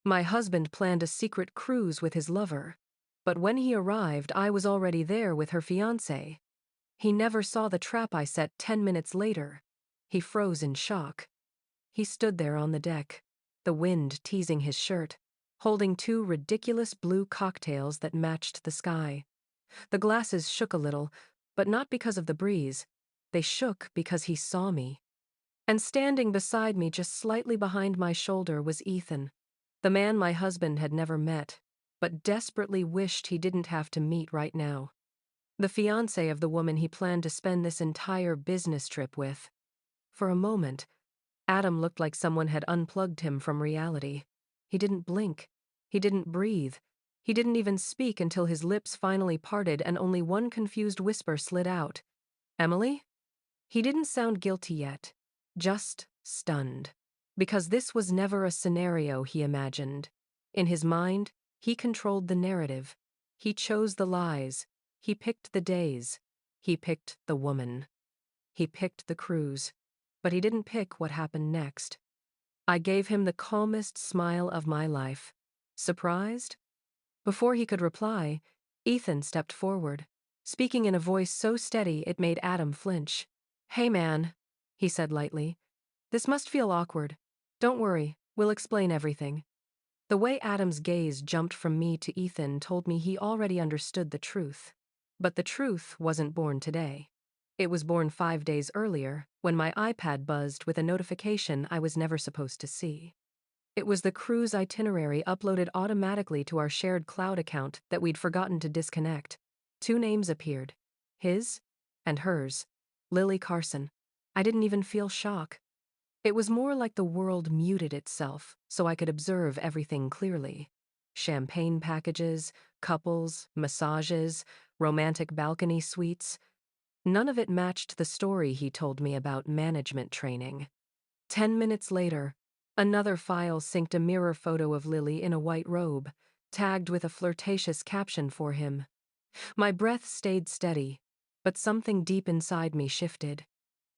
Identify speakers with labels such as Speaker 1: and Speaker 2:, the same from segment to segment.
Speaker 1: My husband planned a secret cruise with his lover, but when he arrived, I was already there with her fiancé. He never saw the trap I set 10 minutes later. He froze in shock. He stood there on the deck, the wind teasing his shirt, holding two ridiculous blue cocktails that matched the sky. The glasses shook a little, but not because of the breeze. They shook because he saw me. And standing beside me, just slightly behind my shoulder, was Ethan, the man my husband had never met, but desperately wished he didn't have to meet right now. The fiancé of the woman he planned to spend this entire business trip with. For a moment, Adam looked like someone had unplugged him from reality. He didn't blink. He didn't breathe. He didn't even speak until his lips finally parted and only one confused whisper slid out. "Emily?" He didn't sound guilty yet, just stunned. Because this was never a scenario he imagined. In his mind, he controlled the narrative. He chose the lies. He picked the days. He picked the woman. He picked the cruise. But he didn't pick what happened next. I gave him the calmest smile of my life. Surprised? Before he could reply, Ethan stepped forward, speaking in a voice so steady it made Adam flinch. "Hey man," he said lightly. "This must feel awkward. Don't worry, we'll explain everything." The way Adam's gaze jumped from me to Ethan told me he already understood the truth. But the truth wasn't born today. It was born 5 days earlier, when my iPad buzzed with a notification I was never supposed to see. It was the cruise itinerary uploaded automatically to our shared cloud account that we'd forgotten to disconnect. 2 names appeared. His and hers. Lily Carson. I didn't even feel shock. It was more like the world muted itself so I could observe everything clearly. Champagne packages, couples, massages, romantic balcony suites. None of it matched the story he told me about management training. 10 minutes later, another file synced a mirror photo of Lily in a white robe, tagged with a flirtatious caption for him. My breath stayed steady, but something deep inside me shifted.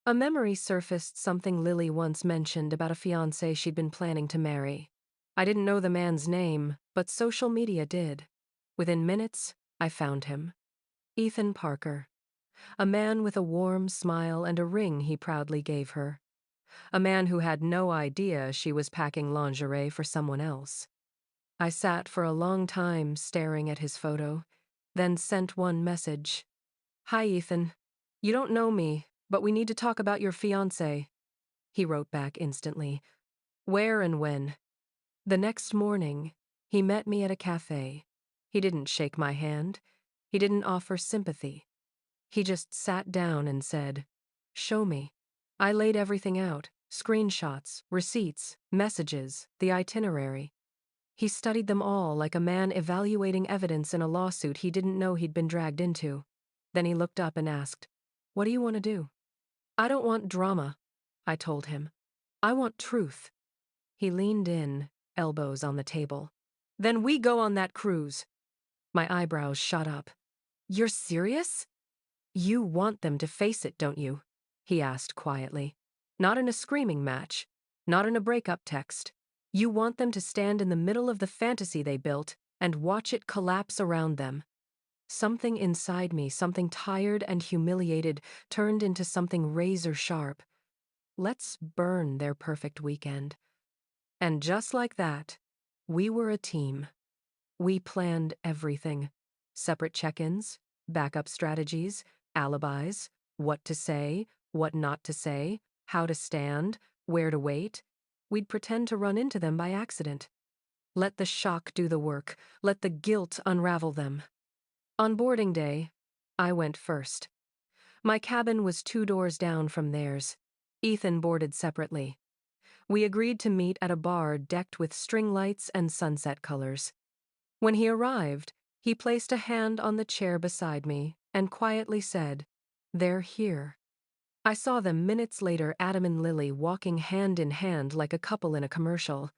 Speaker 1: A memory surfaced, something Lily once mentioned about a fiancé she'd been planning to marry. I didn't know the man's name, but social media did. Within minutes, I found him. Ethan Parker. A man with a warm smile and a ring he proudly gave her. A man who had no idea she was packing lingerie for someone else. I sat for a long time staring at his photo, then sent one message. "Hi, Ethan. You don't know me, but we need to talk about your fiancé." He wrote back instantly. "Where and when?" The next morning, he met me at a cafe. He didn't shake my hand. He didn't offer sympathy. He just sat down and said, "Show me." I laid everything out, screenshots, receipts, messages, the itinerary. He studied them all like a man evaluating evidence in a lawsuit he didn't know he'd been dragged into. Then he looked up and asked, "What do you want to do?" "I don't want drama," I told him. "I want truth." He leaned in, elbows on the table. "Then we go on that cruise." My eyebrows shot up. "You're serious?" "You want them to face it, don't you?" he asked quietly. "Not in a screaming match, not in a breakup text. You want them to stand in the middle of the fantasy they built and watch it collapse around them." Something inside me, something tired and humiliated, turned into something razor sharp. Let's burn their perfect weekend. And just like that, we were a team. We planned everything. Separate check-ins, backup strategies, alibis, what to say, what not to say, how to stand, where to wait. We'd pretend to run into them by accident. Let the shock do the work. Let the guilt unravel them. On boarding day, I went first. My cabin was 2 doors down from theirs. Ethan boarded separately. We agreed to meet at a bar decked with string lights and sunset colors. When he arrived, he placed a hand on the chair beside me and quietly said, "They're here." I saw them minutes later, Adam and Lily walking hand in hand like a couple in a commercial.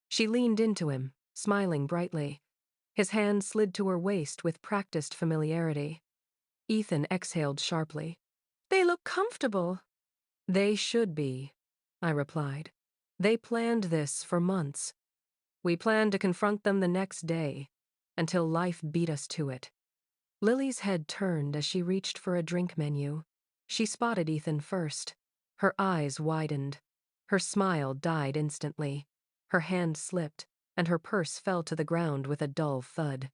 Speaker 1: She leaned into him, smiling brightly. His hand slid to her waist with practiced familiarity. Ethan exhaled sharply. "They look comfortable." "They should be," I replied. "They planned this for months." We planned to confront them the next day, until life beat us to it. Lily's head turned as she reached for a drink menu. She spotted Ethan first. Her eyes widened. Her smile died instantly. Her hand slipped, and her purse fell to the ground with a dull thud.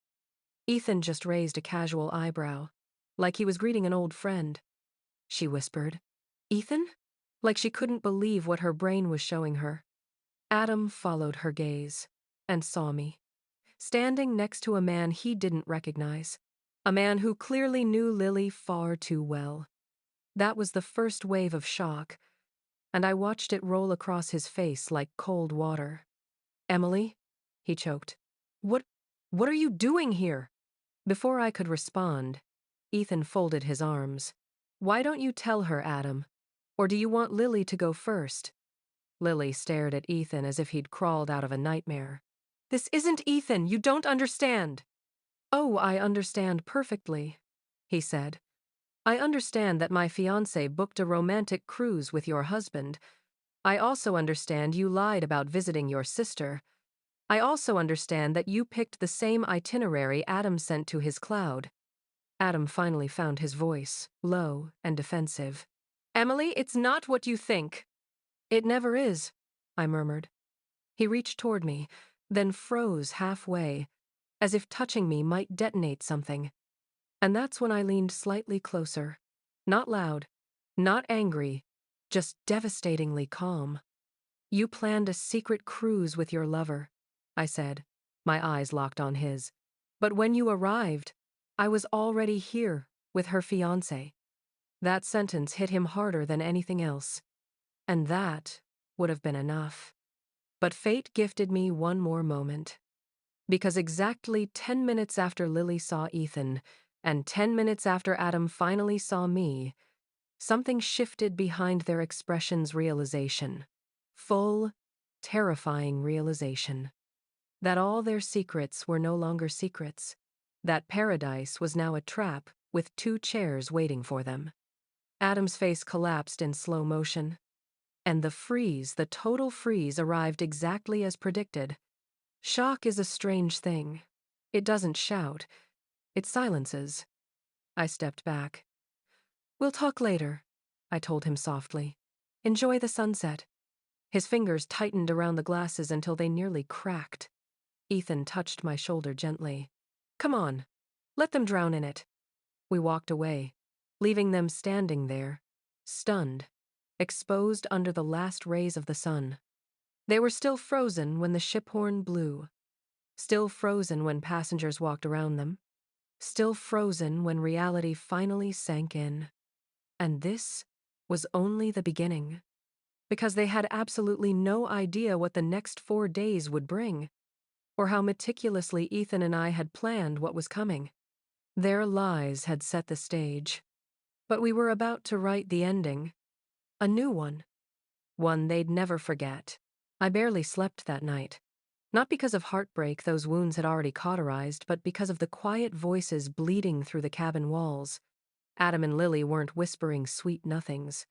Speaker 1: Ethan just raised a casual eyebrow, like he was greeting an old friend. She whispered, "Ethan?" Like she couldn't believe what her brain was showing her. Adam followed her gaze and saw me, standing next to a man he didn't recognize, a man who clearly knew Lily far too well. That was the first wave of shock, and I watched it roll across his face like cold water. "Emily?" he choked. What are you doing here?" Before I could respond, Ethan folded his arms. "Why don't you tell her, Adam? Or do you want Lily to go first?" Lily stared at Ethan as if he'd crawled out of a nightmare. "This isn't Ethan, you don't understand." "Oh, I understand perfectly," he said. "I understand that my fiancé booked a romantic cruise with your husband. I also understand you lied about visiting your sister. I also understand that you picked the same itinerary Adam sent to his cloud." Adam finally found his voice, low and defensive. "Emily, it's not what you think." "It never is," I murmured. He reached toward me, then froze halfway, as if touching me might detonate something. And that's when I leaned slightly closer. Not loud, not angry, just devastatingly calm. "You planned a secret cruise with your lover," I said, my eyes locked on his. "But when you arrived, I was already here with her fiancé." That sentence hit him harder than anything else. And that would have been enough. But fate gifted me one more moment. Because exactly 10 minutes after Lily saw Ethan, and 10 minutes after Adam finally saw me, something shifted behind their expressions' realization. Full, terrifying realization. That all their secrets were no longer secrets. That paradise was now a trap with 2 chairs waiting for them. Adam's face collapsed in slow motion. And the total freeze arrived exactly as predicted. Shock is a strange thing. It doesn't shout. It silences. I stepped back. "We'll talk later," I told him softly. "Enjoy the sunset." His fingers tightened around the glasses until they nearly cracked. Ethan touched my shoulder gently. "Come on. Let them drown in it." We walked away, leaving them standing there, stunned, exposed under the last rays of the sun. They were still frozen when the ship horn blew. Still frozen when passengers walked around them. Still frozen when reality finally sank in. And this was only the beginning. Because they had absolutely no idea what the next 4 days would bring, or how meticulously Ethan and I had planned what was coming. Their lies had set the stage. But we were about to write the ending. A new one. One they'd never forget. I barely slept that night. Not because of heartbreak those wounds had already cauterized, but because of the quiet voices bleeding through the cabin walls. Adam and Lily weren't whispering sweet nothings.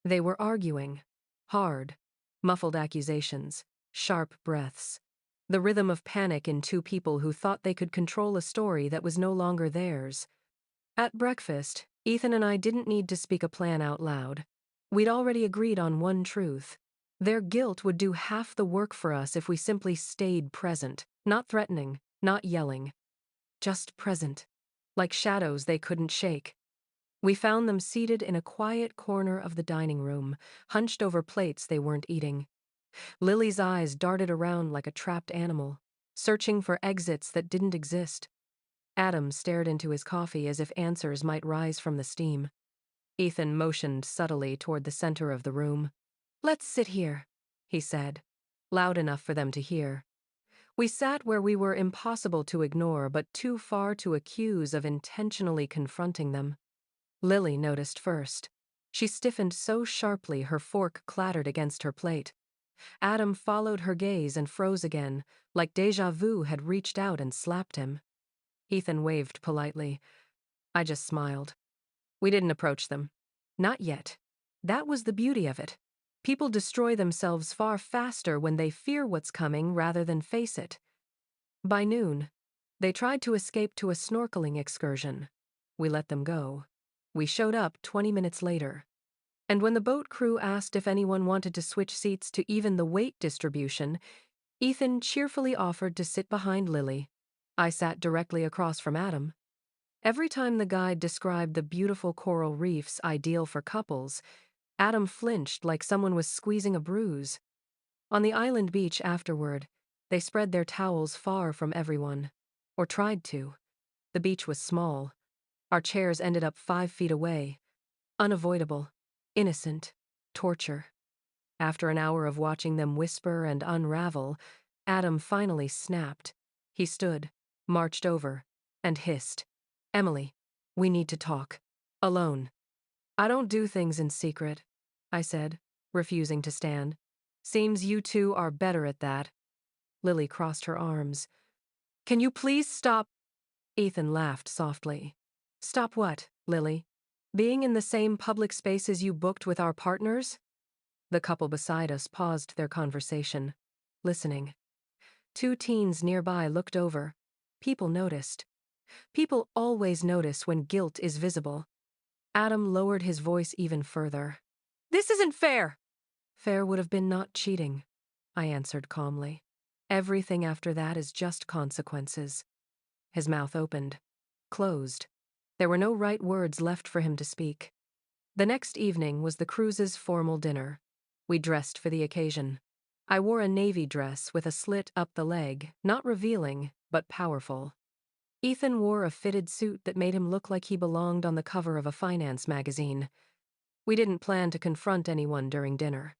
Speaker 1: They were arguing. Hard, muffled accusations, sharp breaths. The rhythm of panic in 2 people who thought they could control a story that was no longer theirs. At breakfast, Ethan and I didn't need to speak a plan out loud. We'd already agreed on one truth. Their guilt would do half the work for us if we simply stayed present, not threatening, not yelling. Just present, like shadows they couldn't shake. We found them seated in a quiet corner of the dining room, hunched over plates they weren't eating. Lily's eyes darted around like a trapped animal, searching for exits that didn't exist. Adam stared into his coffee as if answers might rise from the steam. Ethan motioned subtly toward the center of the room. "Let's sit here," he said, loud enough for them to hear. We sat where we were impossible to ignore but too far to accuse of intentionally confronting them. Lily noticed first. She stiffened so sharply her fork clattered against her plate. Adam followed her gaze and froze again, like déjà vu had reached out and slapped him. Ethan waved politely. I just smiled. We didn't approach them. Not yet. That was the beauty of it. People destroy themselves far faster when they fear what's coming rather than face it. By noon, they tried to escape to a snorkeling excursion. We let them go. We showed up 20 minutes later. And when the boat crew asked if anyone wanted to switch seats to even the weight distribution, Ethan cheerfully offered to sit behind Lily. I sat directly across from Adam. Every time the guide described the beautiful coral reefs ideal for couples, Adam flinched like someone was squeezing a bruise. On the island beach afterward, they spread their towels far from everyone. Or tried to. The beach was small. Our chairs ended up 5 feet away. Unavoidable. Innocent. Torture. After an hour of watching them whisper and unravel, Adam finally snapped. He stood, marched over, and hissed. "Emily, we need to talk. Alone." "I don't do things in secret," I said, refusing to stand. "Seems you two are better at that." Lily crossed her arms. "Can you please stop?" Ethan laughed softly. "Stop what, Lily? Being in the same public spaces you booked with our partners?" The couple beside us paused their conversation, listening. 2 teens nearby looked over. People noticed. People always notice when guilt is visible. Adam lowered his voice even further. "This isn't fair!" "Fair would have been not cheating," I answered calmly. "Everything after that is just consequences." His mouth opened, closed. There were no right words left for him to speak. The next evening was the cruise's formal dinner. We dressed for the occasion. I wore a navy dress with a slit up the leg, not revealing, but powerful. Ethan wore a fitted suit that made him look like he belonged on the cover of a finance magazine. We didn't plan to confront anyone during dinner.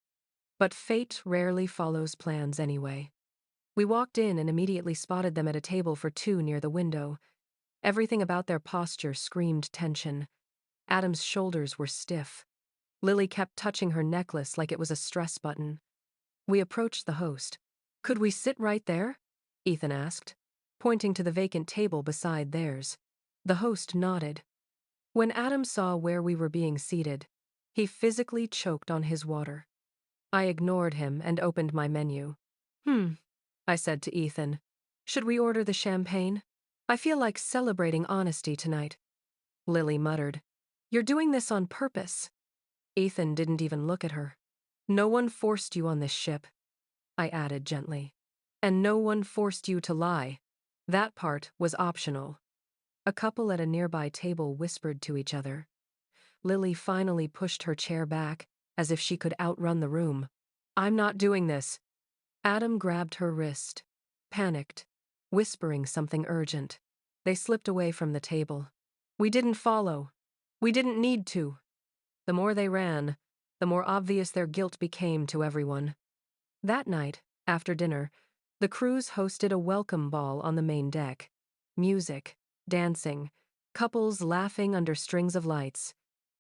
Speaker 1: But fate rarely follows plans anyway. We walked in and immediately spotted them at a table for 2 near the window. Everything about their posture screamed tension. Adam's shoulders were stiff. Lily kept touching her necklace like it was a stress button. We approached the host. "Could we sit right there?" Ethan asked, pointing to the vacant table beside theirs. The host nodded. When Adam saw where we were being seated, he physically choked on his water. I ignored him and opened my menu. I said to Ethan. "Should we order the champagne? I feel like celebrating honesty tonight." Lily muttered. "You're doing this on purpose." Ethan didn't even look at her. "No one forced you on this ship," I added gently. "And no one forced you to lie. That part was optional." A couple at a nearby table whispered to each other. Lily finally pushed her chair back, as if she could outrun the room. "I'm not doing this." Adam grabbed her wrist, panicked, whispering something urgent. They slipped away from the table. "We didn't follow. We didn't need to." The more they ran, the more obvious their guilt became to everyone. That night, after dinner, the cruise hosted a welcome ball on the main deck. Music, dancing, couples laughing under strings of lights.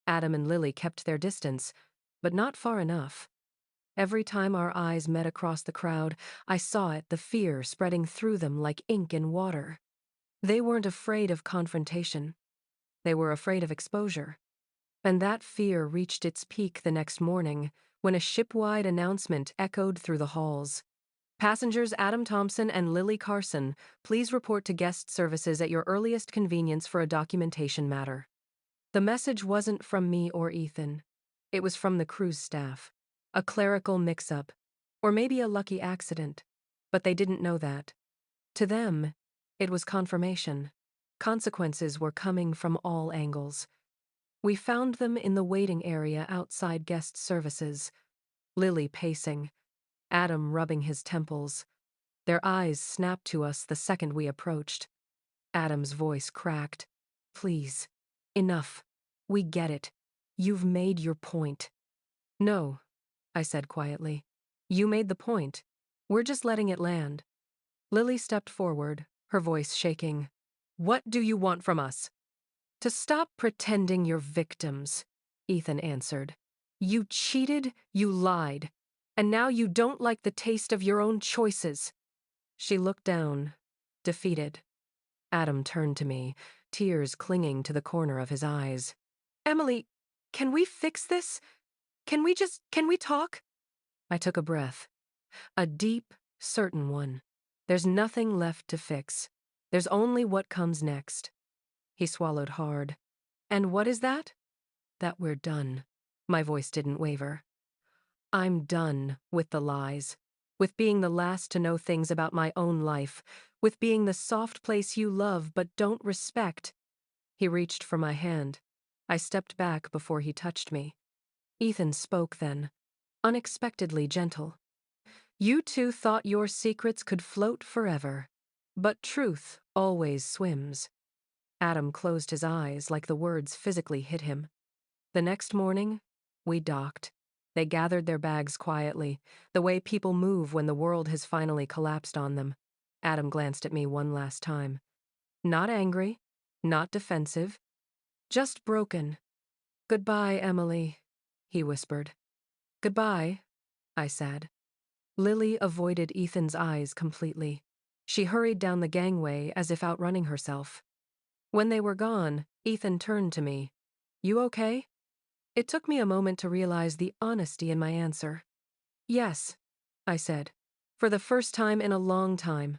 Speaker 1: Adam and Lily kept their distance, but not far enough. Every time our eyes met across the crowd, I saw it, the fear spreading through them like ink in water. They weren't afraid of confrontation. They were afraid of exposure. And that fear reached its peak the next morning, when a ship-wide announcement echoed through the halls. "Passengers Adam Thompson and Lily Carson, please report to guest services at your earliest convenience for a documentation matter." The message wasn't from me or Ethan. It was from the cruise staff. A clerical mix-up, or maybe a lucky accident, but they didn't know that. To them, it was confirmation. Consequences were coming from all angles. We found them in the waiting area outside guest services, Lily pacing, Adam rubbing his temples. Their eyes snapped to us the second we approached. Adam's voice cracked. "Please. Enough. We get it. You've made your point." "No," I said quietly. "You made the point. We're just letting it land." Lily stepped forward, her voice shaking. "What do you want from us?" "To stop pretending you're victims," Ethan answered. "You cheated, you lied, and now you don't like the taste of your own choices." She looked down, defeated. Adam turned to me, tears clinging to the corner of his eyes. "Emily, can we fix this? Can we talk?" I took a breath. A deep, certain one. There's nothing left to fix. There's only what comes next. He swallowed hard. And what is that? That we're done. My voice didn't waver. I'm done with the lies. With being the last to know things about my own life. With being the soft place you love but don't respect. He reached for my hand. I stepped back before he touched me. Ethan spoke then, unexpectedly gentle. You two thought your secrets could float forever. But truth always swims. Adam closed his eyes like the words physically hit him. The next morning, we docked. They gathered their bags quietly, the way people move when the world has finally collapsed on them. Adam glanced at me one last time. Not angry, not defensive, just broken. Goodbye, Emily, he whispered. Goodbye, I said. Lily avoided Ethan's eyes completely. She hurried down the gangway as if outrunning herself. When they were gone, Ethan turned to me. You okay? It took me a moment to realize the honesty in my answer. Yes, I said, for the first time in a long time.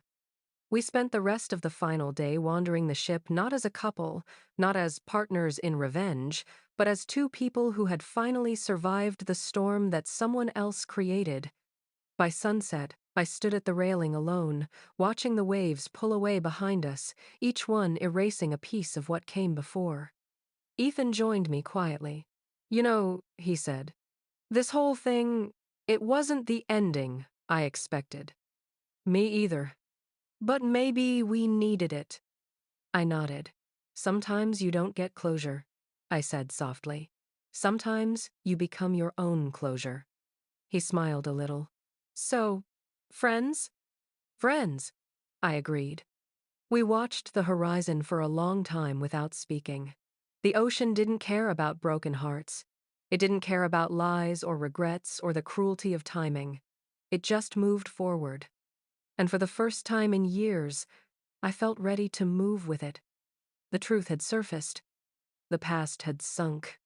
Speaker 1: We spent the rest of the final day wandering the ship not as a couple, not as partners in revenge, but as two people who had finally survived the storm that someone else created. By sunset, I stood at the railing alone, watching the waves pull away behind us, each one erasing a piece of what came before. Ethan joined me quietly. You know, he said, this whole thing, it wasn't the ending I expected. Me either. But maybe we needed it. I nodded. Sometimes you don't get closure, I said softly. Sometimes you become your own closure. He smiled a little. So, friends? Friends, I agreed. We watched the horizon for a long time without speaking. The ocean didn't care about broken hearts. It didn't care about lies or regrets or the cruelty of timing. It just moved forward. And for the first time in years, I felt ready to move with it. The truth had surfaced. The past had sunk.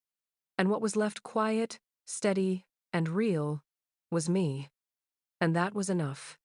Speaker 1: And what was left quiet, steady, and real was me. And that was enough.